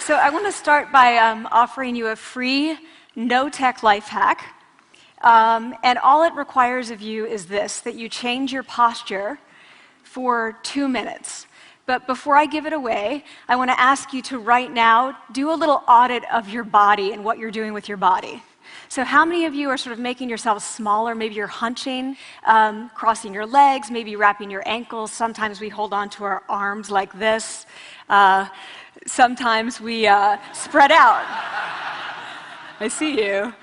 So I want to start by offering you a free, no-tech life hack. And all it requires of you is this, that you change your posture for 2 minutes. But before I give it away, I want to ask you to right now do a little audit of your body and what you're doing with your body. So how many of you are sort of making yourselves smaller? Maybe you're hunching, crossing your legs, maybe wrapping your ankles. Sometimes we hold on to our arms like this. Sometimes we spread out. I see you.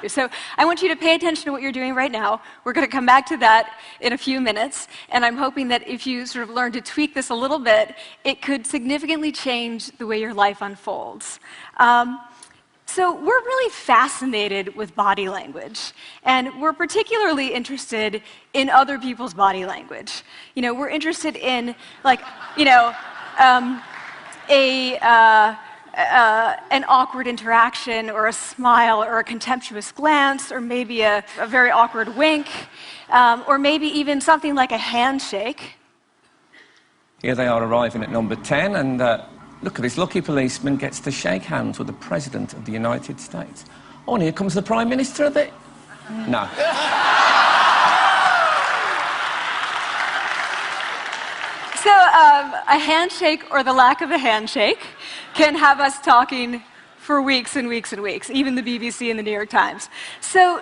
So I want you to pay attention to what you're doing right now. We're going to come back to that in a few minutes, and I'm hoping that if you sort of learn to tweak this a little bit, it could significantly change the way your life unfolds. So we're really fascinated with body language, and we're particularly interested in other people's body language. You know, we're interested in, like, you know, an awkward interaction, or a smile, or a contemptuous glance, or maybe a very awkward wink, or maybe even something like a handshake. Here they are arriving at number 10, and look at this lucky policeman gets to shake hands with the President of the United States. Oh, and here comes the Prime Minister of it. No. So a handshake, or the lack of a handshake, can have us talking for weeks and weeks and weeks, even the BBC and the New York Times. So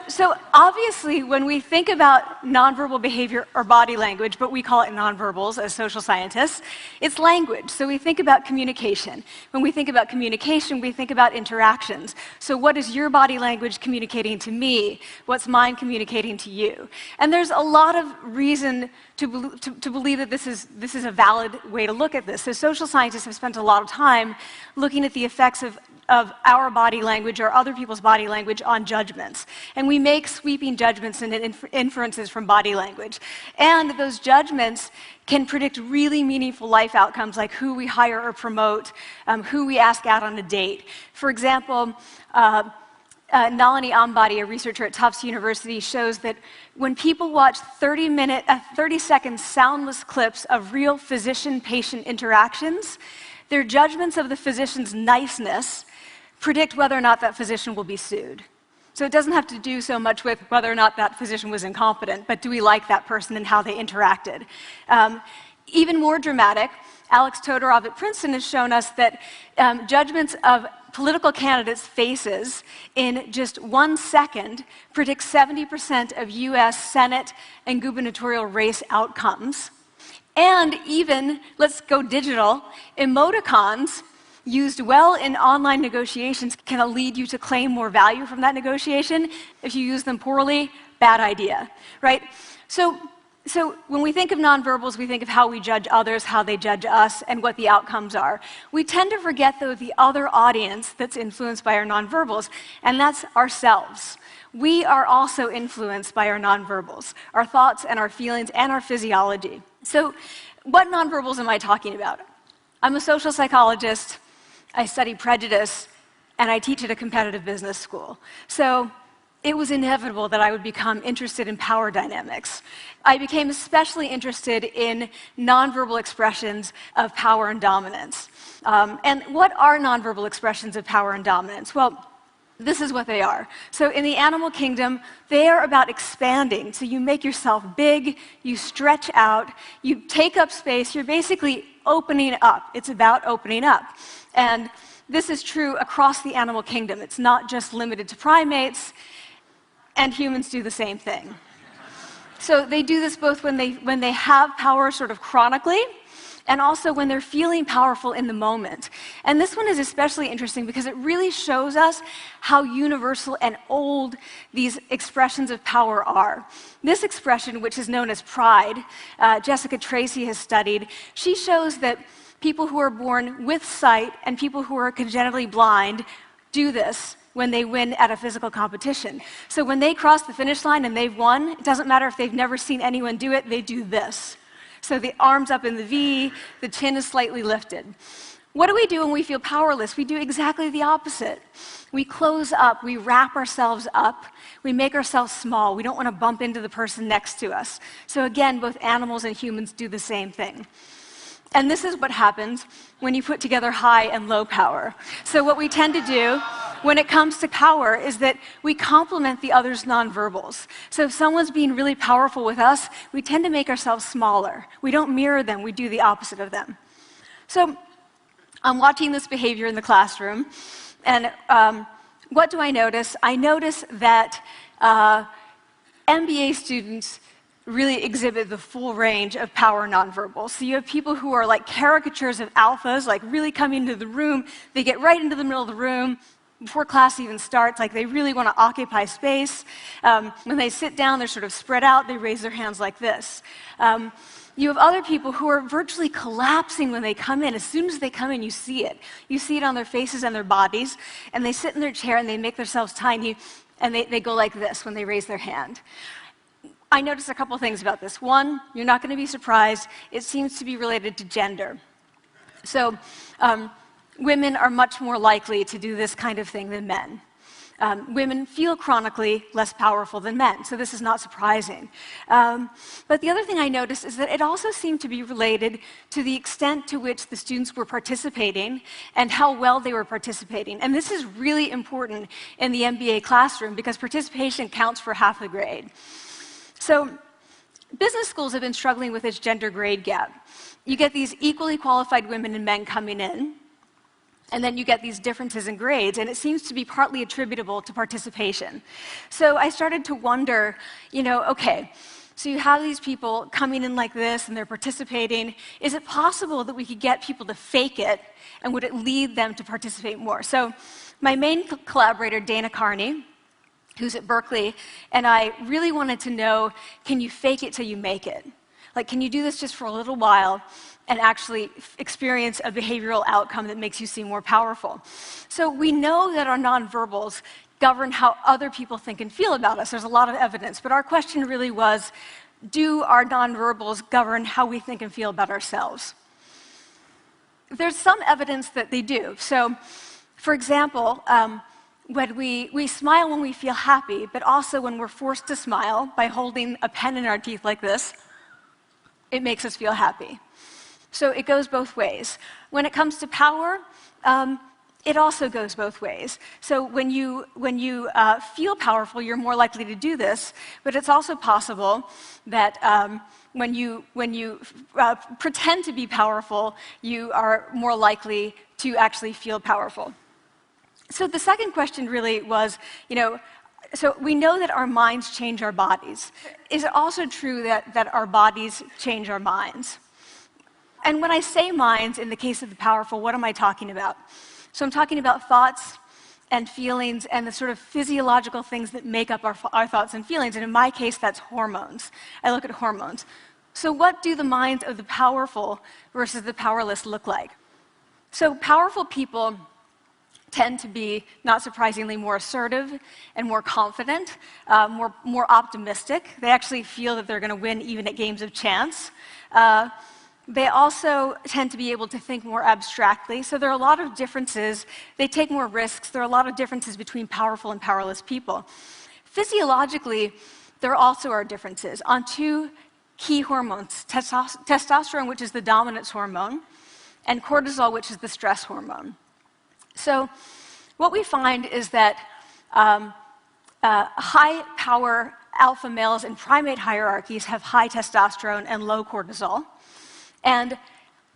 obviously, when we think about nonverbal behavior or body language, but we call it nonverbals as social scientists, it's language. So we think about communication. When we think about communication, we think about interactions. So what is your body language communicating to me? What's mine communicating to you? And there's a lot of reason to believe that this is a valid way to look at this. So social scientists have spent a lot of time looking at the effects of our body language or other people's body language on judgments. And we make sweeping judgments and inferences from body language. And those judgments can predict really meaningful life outcomes, like who we hire or promote, who we ask out on a date. For example, Nalini Ambady, a researcher at Tufts University, shows that when people watch 30-second soundless clips of real physician-patient interactions, their judgments of the physician's niceness predict whether or not that physician will be sued. So it doesn't have to do so much with whether or not that physician was incompetent, but do we like that person and how they interacted? Even more dramatic, Alex Todorov at Princeton has shown us that judgments of political candidates' faces in just 1 second predict 70% of US Senate and gubernatorial race outcomes. And even, let's go digital, emoticons used well in online negotiations can lead you to claim more value from that negotiation. If you use them poorly, bad idea, right? So when we think of nonverbals, we think of how we judge others, how they judge us, and what the outcomes are. We tend to forget, though, the other audience that's influenced by our nonverbals, and that's ourselves. We are also influenced by our nonverbals, our thoughts and our feelings and our physiology. So what nonverbals am I talking about? I'm a social psychologist, I study prejudice, and I teach at a competitive business school. So it was inevitable that I would become interested in power dynamics. I became especially interested in nonverbal expressions of power and dominance. And what are nonverbal expressions of power and dominance? Well, this is what they are. So in the animal kingdom, they are about expanding. So you make yourself big, you stretch out, you take up space, you're basically opening up. It's about opening up. And this is true across the animal kingdom. It's not just limited to primates, and humans do the same thing. So they do this both when they have power sort of chronically, and also when they're feeling powerful in the moment. And this one is especially interesting because it really shows us how universal and old these expressions of power are. This expression, which is known as pride, Jessica Tracy has studied, she shows that people who are born with sight and people who are congenitally blind do this when they win at a physical competition. So when they cross the finish line and they've won, it doesn't matter if they've never seen anyone do it, they do this. So the arms up in the V, the chin is slightly lifted. What do we do when we feel powerless? We do exactly the opposite. We close up, we wrap ourselves up, we make ourselves small. We don't want to bump into the person next to us. So again, both animals and humans do the same thing. And this is what happens when you put together high and low power. So what we tend to do when it comes to power is that we complement the other's nonverbals. So if someone's being really powerful with us, we tend to make ourselves smaller. We don't mirror them, we do the opposite of them. So I'm watching this behavior in the classroom, and what do I notice? I notice that MBA students really exhibit the full range of power nonverbals. So you have people who are like caricatures of alphas, like really coming into the room. They get right into the middle of the room before class even starts, like they really want to occupy space. When they sit down, they're sort of spread out. They raise their hands like this. You have other people who are virtually collapsing when they come in. As soon as they come in, you see it. You see it on their faces and their bodies, and they sit in their chair and they make themselves tiny, and they go like this when they raise their hand. I noticed a couple things about this. One, you're not going to be surprised. It seems to be related to gender. So women are much more likely to do this kind of thing than men. Women feel chronically less powerful than men, so this is not surprising. But the other thing I noticed is that it also seemed to be related to the extent to which the students were participating and how well they were participating. And this is really important in the MBA classroom because participation counts for half the grade. So business schools have been struggling with this gender grade gap. You get these equally qualified women and men coming in, and then you get these differences in grades, and it seems to be partly attributable to participation. So I started to wonder, okay, so you have these people coming in like this, and they're participating. Is it possible that we could get people to fake it, and would it lead them to participate more? So my main collaborator, Dana Carney, who's at Berkeley, and I really wanted to know, can you fake it till you make it? Like, can you do this just for a little while and actually experience a behavioral outcome that makes you seem more powerful? So we know that our nonverbals govern how other people think and feel about us. There's a lot of evidence, but our question really was, do our nonverbals govern how we think and feel about ourselves? There's some evidence that they do. So, for example, when we smile when we feel happy, but also when we're forced to smile by holding a pen in our teeth like this, it makes us feel happy. So it goes both ways. When it comes to power, it also goes both ways. So when you feel powerful, you're more likely to do this, but it's also possible that when you pretend to be powerful, you are more likely to actually feel powerful. So the second question really was, so we know that our minds change our bodies. Is it also true that our bodies change our minds? And when I say minds, in the case of the powerful, what am I talking about? So I'm talking about thoughts and feelings and the sort of physiological things that make up our thoughts and feelings. And in my case, that's hormones. I look at hormones. So what do the minds of the powerful versus the powerless look like? So powerful people tend to be, not surprisingly, more assertive and more confident, more optimistic. They actually feel that they're going to win even at games of chance. They also tend to be able to think more abstractly. So there are a lot of differences. They take more risks. There are a lot of differences between powerful and powerless people. Physiologically, there also are differences on two key hormones, testosterone, which is the dominance hormone, and cortisol, which is the stress hormone. So what we find is that high-power alpha males in primate hierarchies have high testosterone and low cortisol. And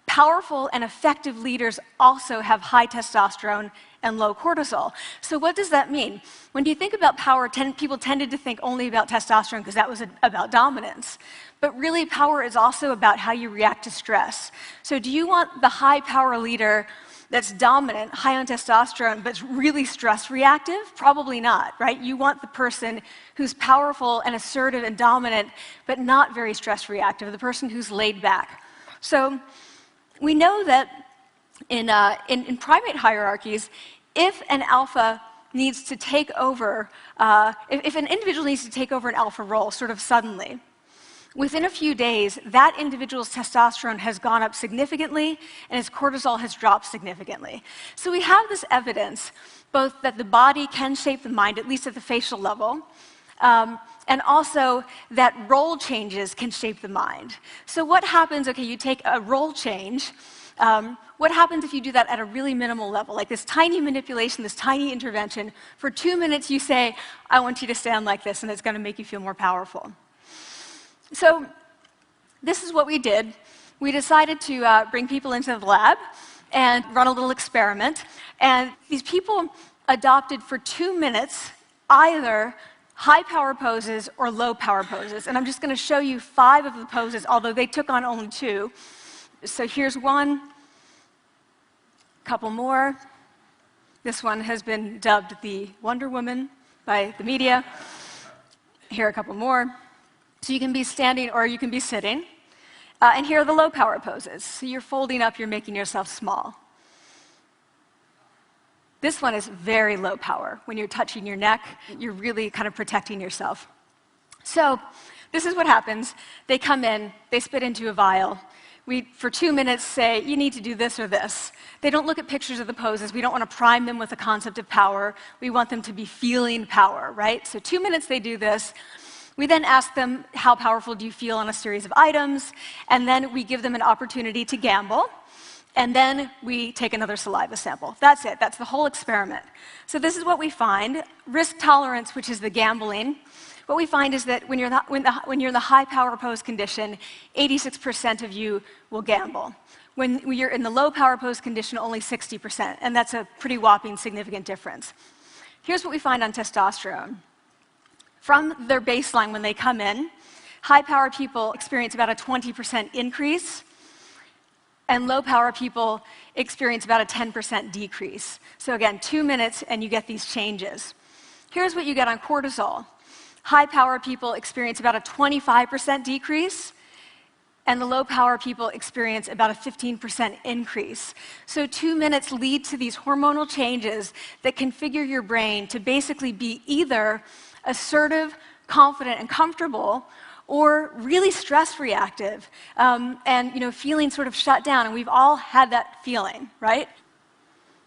powerful and effective leaders also have high testosterone and low cortisol. So what does that mean? When you think about power, people tended to think only about testosterone because that was about dominance. But really, power is also about how you react to stress. So do you want the high-power leader that's dominant, high on testosterone, but really stress reactive? Probably not, right? You want the person who's powerful and assertive and dominant, but not very stress reactive, the person who's laid back. So we know that in primate hierarchies, if an alpha needs to take over, if an individual needs to take over an alpha role sort of suddenly, within a few days, that individual's testosterone has gone up significantly and his cortisol has dropped significantly. So we have this evidence, both that the body can shape the mind, at least at the facial level, and also that role changes can shape the mind. So what happens, okay, you take a role change, what happens if you do that at a really minimal level, like this tiny manipulation, this tiny intervention? For 2 minutes you say, I want you to stand like this, and it's going to make you feel more powerful. So this is what we did. We decided to bring people into the lab and run a little experiment. And these people adopted for 2 minutes either high power poses or low power poses. And I'm just going to show you 5 of the poses, although they took on only 2. So here's one, a couple more. This one has been dubbed the Wonder Woman by the media. Here are a couple more. So you can be standing or you can be sitting. And here are the low power poses. So you're folding up, you're making yourself small. This one is very low power. When you're touching your neck, you're really kind of protecting yourself. So this is what happens. They come in, they spit into a vial. We, for 2 minutes, say, you need to do this or this. They don't look at pictures of the poses. We don't want to prime them with the concept of power. We want them to be feeling power, right? So 2 minutes they do this. We then ask them, how powerful do you feel on a series of items? And then we give them an opportunity to gamble. And then we take another saliva sample. That's it. That's the whole experiment. So this is what we find. Risk tolerance, which is the gambling. What we find is that when you're in the high power pose condition, 86% of you will gamble. When you're in the low power pose condition, only 60%. And that's a pretty whopping significant difference. Here's what we find on testosterone. From their baseline when they come in, high-power people experience about a 20% increase, and low-power people experience about a 10% decrease. So again, 2 minutes and you get these changes. Here's what you get on cortisol. High-power people experience about a 25% decrease, and the low-power people experience about a 15% increase. So 2 minutes lead to these hormonal changes that configure your brain to basically be either assertive, confident, and comfortable, or really stress reactive, and feeling sort of shut down. And we've all had that feeling, right?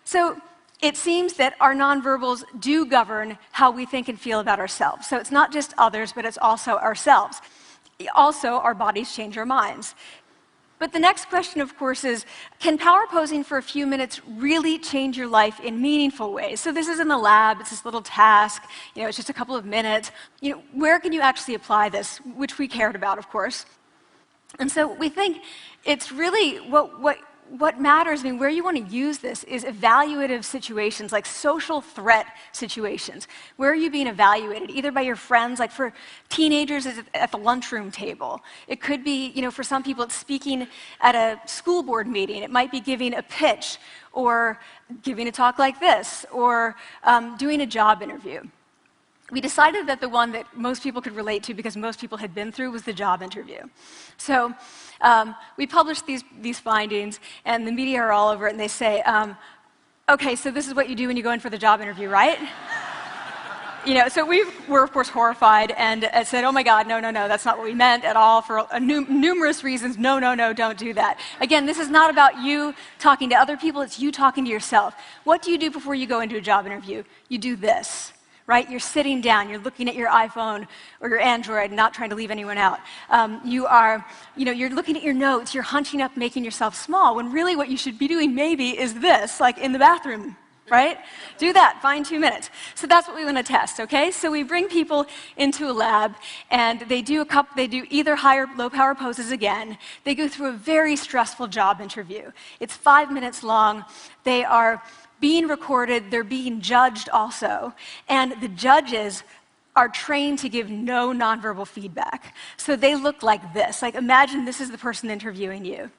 So it seems that our nonverbals do govern how we think and feel about ourselves. So it's not just others, but it's also ourselves. Also, our bodies change our minds. But the next question, of course, is, can power posing for a few minutes really change your life in meaningful ways? So this is in the lab, it's this little task, it's just a couple of minutes. Where can you actually apply this, which we cared about, of course. And so we think it's really what matters, where you want to use this is evaluative situations, like social threat situations. Where are you being evaluated? Either by your friends, like for teenagers, it's at the lunchroom table. It could be, for some people, it's speaking at a school board meeting. It might be giving a pitch, or giving a talk like this, or doing a job interview. We decided that the one that most people could relate to, because most people had been through, was the job interview. So we published these findings, and the media are all over it, and they say, okay, so this is what you do when you go in for the job interview, right? So we were, of course, horrified, and said, oh my God, no, that's not what we meant at all, for numerous reasons. No, don't do that. Again, this is not about you talking to other people, it's you talking to yourself. What do you do before you go into a job interview? You do this. Right? You're sitting down, you're looking at your iPhone or your Android, not trying to leave anyone out. You're looking at your notes, you're hunching up, making yourself small, when really what you should be doing maybe is this, like in the bathroom, right? Do that, find 2 minutes. So that's what we want to test, okay? So we bring people into a lab, and they do either high or low power poses again. They go through a very stressful job interview. It's 5 minutes long. They are being recorded, they're being judged also, and the judges are trained to give no nonverbal feedback. So they look like this. Like, imagine this is the person interviewing you.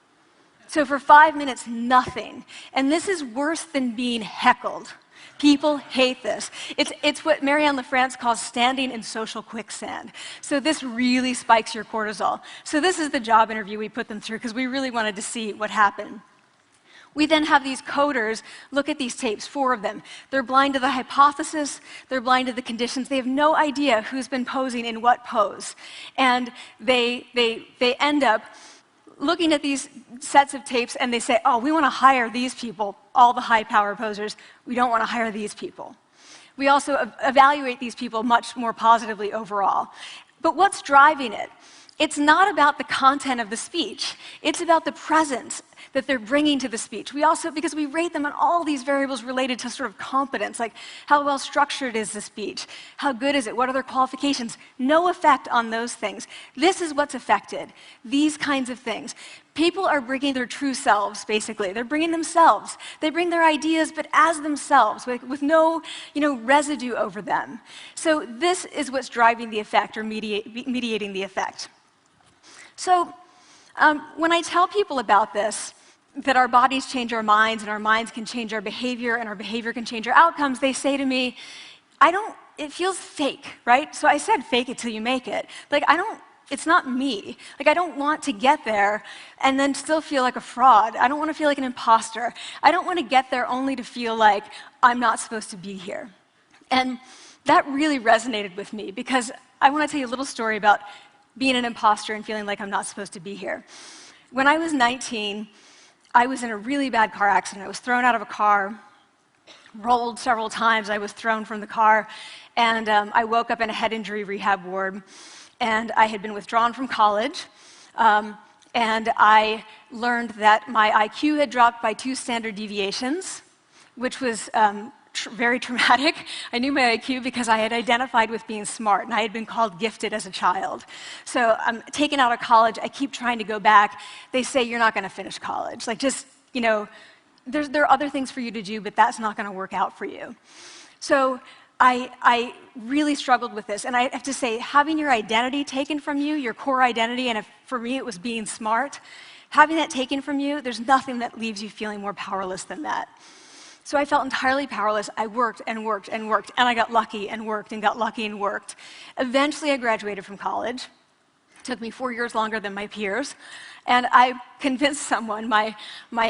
So for 5 minutes, nothing. And this is worse than being heckled. People hate this. It's what Marianne LaFrance calls standing in social quicksand. So this really spikes your cortisol. So this is the job interview we put them through, because we really wanted to see what happened. We then have these coders look at these tapes, 4 of them. They're blind to the hypothesis, they're blind to the conditions. They have no idea who's been posing in what pose. And they end up looking at these sets of tapes, and they say, oh, we want to hire these people, all the high-power posers. We don't want to hire these people. We also evaluate these people much more positively overall. But what's driving it? It's not about the content of the speech. It's about the presence that they're bringing to the speech. We also, because we rate them on all these variables related to sort of competence, like how well structured is the speech? How good is it? What are their qualifications? No effect on those things. This is what's affected, these kinds of things. People are bringing their true selves, basically. They're bringing themselves. They bring their ideas, but as themselves, with no residue over them. So this is what's driving the effect or mediating the effect. So when I tell people about this, that our bodies change our minds and our minds can change our behavior and our behavior can change our outcomes, they say to me, it feels fake, right? So I said fake it till you make it. Like, it's not me. Like, I don't want to get there and then still feel like a fraud. I don't want to feel like an imposter. I don't want to get there only to feel like I'm not supposed to be here. And that really resonated with me because I want to tell you a little story about being an imposter and feeling like I'm not supposed to be here. When I was 19, I was in a really bad car accident. I was thrown out of a car, rolled several times. I was thrown from the car, and I woke up in a head injury rehab ward. And I had been withdrawn from college, and I learned that my IQ had dropped by 2 standard deviations, which was very traumatic. I knew my IQ because I had identified with being smart, and I had been called gifted as a child. So I'm taken out of college. I keep trying to go back. They say, you're not going to finish college. Like, just, there are other things for you to do, but that's not going to work out for you. So I really struggled with this. And I have to say, having your identity taken from you, your core identity, and for me it was being smart, having that taken from you, there's nothing that leaves you feeling more powerless than that. So I felt entirely powerless. I worked and worked and worked, and I got lucky and worked and got lucky and worked. Eventually, I graduated from college. It took me 4 years longer than my peers. And I convinced someone, my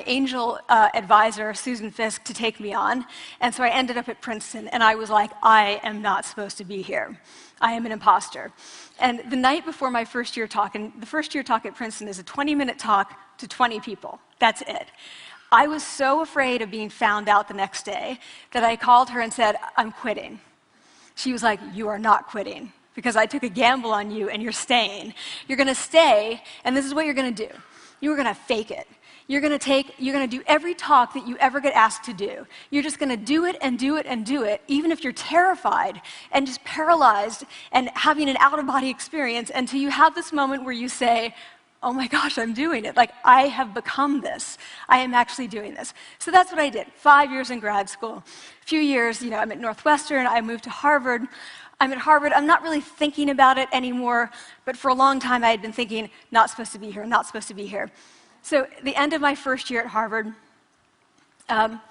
angel advisor, Susan Fisk, to take me on. And so I ended up at Princeton, and I was like, I am not supposed to be here. I am an imposter. And the night before my first year talk, and the first year talk at Princeton is a 20-minute talk to 20 people. That's it. I was so afraid of being found out the next day that I called her and said, I'm quitting. She was like, you are not quitting, because I took a gamble on you and you're staying. You're going to stay, and this is what you're going to do. You're going to fake it. You're going to do every talk that you ever get asked to do. You're just going to do it and do it and do it, even if you're terrified and just paralyzed and having an out-of-body experience until you have this moment where you say, oh my gosh, I'm doing it. Like, I have become this. I am actually doing this. So that's what I did. 5 years in grad school. A few years, I'm at Northwestern. I moved to Harvard. I'm at Harvard. I'm not really thinking about it anymore, but for a long time I had been thinking, not supposed to be here, not supposed to be here. So at the end of my first year at Harvard, a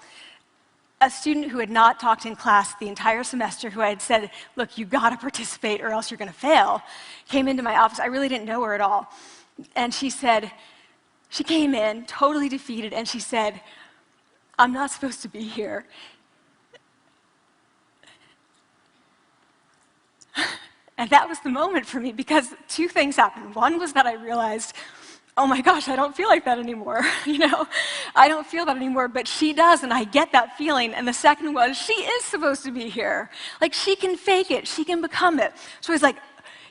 student who had not talked in class the entire semester, who I had said, look, you got to participate or else you're going to fail, came into my office. I really didn't know her at all. And she came in totally defeated, and she said, I'm not supposed to be here. And that was the moment for me, because 2 things happened. One was that I realized, oh my gosh, I don't feel like that anymore. I don't feel that anymore, but she does, and I get that feeling. And the second was, she is supposed to be here. Like, she can fake it, she can become it. So I was like,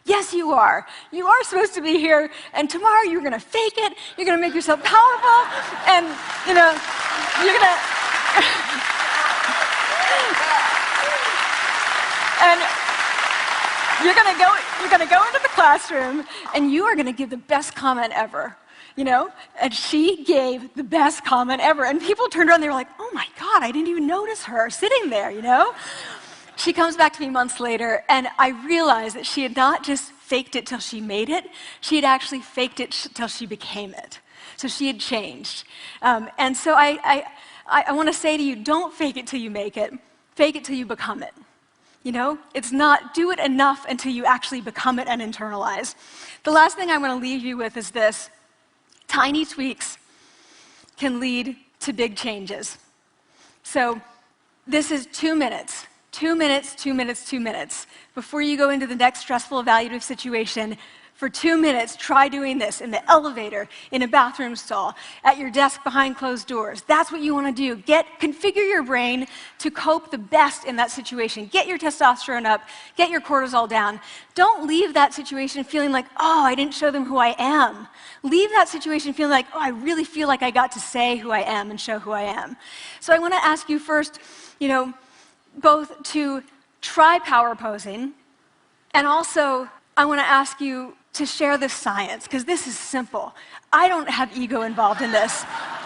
yes, you are. You are supposed to be here, and tomorrow you're going to fake it, you're going to make yourself powerful, and, you're going to... and you're going to go into the classroom, and you are going to give the best comment ever, And she gave the best comment ever, and people turned around, and they were like, oh my God, I didn't even notice her sitting there, She comes back to me months later, and I realized that she had not just faked it till she made it, she had actually faked it till she became it. So she had changed. And so I want to say to you, don't fake it till you make it, fake it till you become it. It's not do it enough until you actually become it and internalize. The last thing I want to leave you with is this. Tiny tweaks can lead to big changes. So this is 2 minutes. 2 minutes, 2 minutes, 2 minutes. Before you go into the next stressful evaluative situation, For 2 minutes, try doing this in the elevator, in a bathroom stall, at your desk behind closed doors. That's what you want to do. Configure your brain to cope the best in that situation. Get your testosterone up, get your cortisol down. Don't leave that situation feeling like, oh, I didn't show them who I am. Leave that situation feeling like, oh, I really feel like I got to say who I am and show who I am. So I want to ask you first, both to try power posing, and also I want to ask you to share this science, because this is simple. I don't have ego involved in this.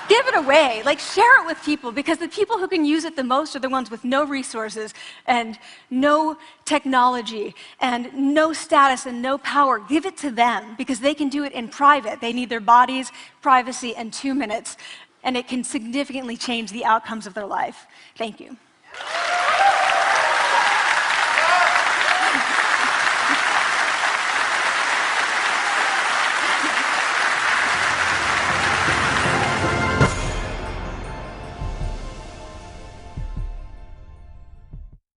Give it away, share it with people, because the people who can use it the most are the ones with no resources and no technology and no status and no power. Give it to them, because they can do it in private. They need their bodies, privacy, and 2 minutes, and it can significantly change the outcomes of their life. Thank you.